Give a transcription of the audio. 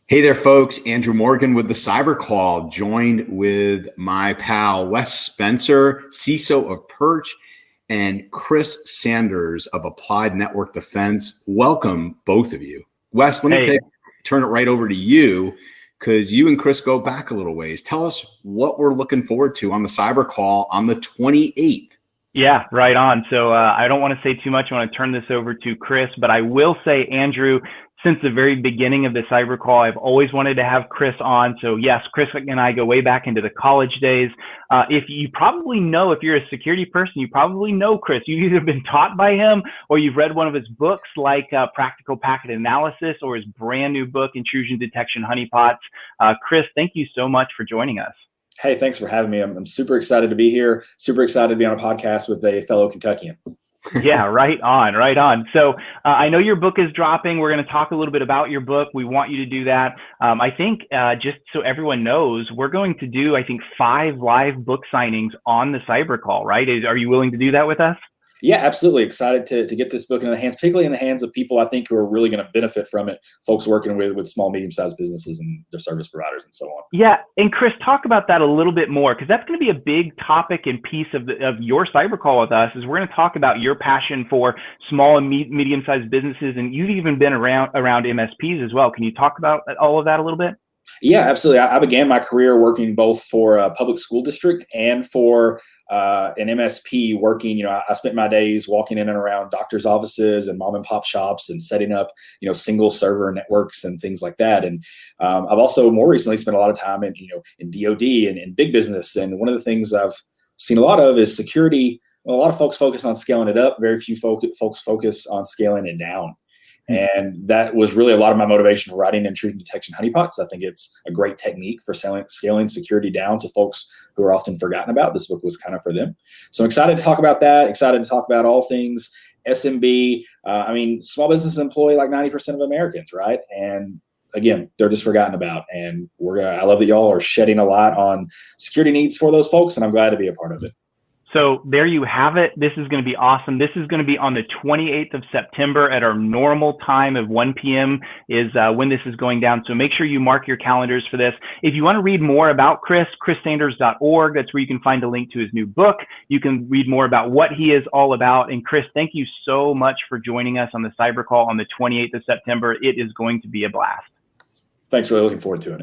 Hey there, folks. Andrew Morgan with the Cyber Call, joined with my pal Wes Spencer, CISO of Perch, and Chris Sanders of Applied Network Defense. Welcome, both of you. Wes, let me turn it right over to you because you and Chris go back a little ways. Tell us what we're looking forward to on the Cyber Call on the 28th. Yeah, right on. So I don't want to say too much. I want to turn this over to Chris, but I will say, Andrew, since the very beginning of the Cyber Call, I've always wanted to have Chris on. So yes, Chris and I go way back into the college days. If you probably know, if you're a security person, you probably know Chris. You've either been taught by him or you've read one of his books like Practical Packet Analysis or his brand new book, Intrusion, Detection, Honeypots. Chris, thank you so much for joining us. Hey, thanks for having me. I'm super excited to be here. Super excited to be on a podcast with a fellow Kentuckian. Yeah, right on, right on. So I know your book is dropping. We're going to talk a little bit about your book. We want you to do that. I think just so everyone knows, we're going to do, I think, 5 live book signings on the Cyber Call, right? Are you willing to do that with us? Yeah, absolutely. Excited to get this book in the hands, particularly in the hands of people I think who are really going to benefit from it, folks working with small, medium-sized businesses and their service providers and so on. Yeah, and Chris, talk about that a little bit more, because that's going to be a big topic and piece of your Cyber Call with us, is we're going to talk about your passion for small and medium-sized businesses, and you've even been around MSPs as well. Can you talk about all of that a little bit? Yeah, absolutely. I began my career working both for a public school district and for an MSP working. I spent my days walking in and around doctors' offices and mom and pop shops and setting up, single server networks and things like that. And I've also more recently spent a lot of time in DoD and in big business. And one of the things I've seen a lot of is security. Well, a lot of folks focus on scaling it up. Very few folks focus on scaling it down. And that was really a lot of my motivation for writing Intrusion, Detection, Honeypots. I think it's a great technique for scaling security down to folks who are often forgotten about. This book was kind of for them. So I'm excited to talk about that, excited to talk about all things SMB. Small businesses employ like 90% of Americans, right? And again, they're just forgotten about. And I love that y'all are shedding a light on security needs for those folks, and I'm glad to be a part of it. So there you have it. This is going to be awesome. This is going to be on the 28th of September at our normal time of 1 p.m. is when this is going down. So make sure you mark your calendars for this. If you want to read more about Chris, chrissanders.org, that's where you can find a link to his new book. You can read more about what he is all about. And Chris, thank you so much for joining us on the Cyber Call on the 28th of September. It is going to be a blast. Thanks. Really looking forward to it.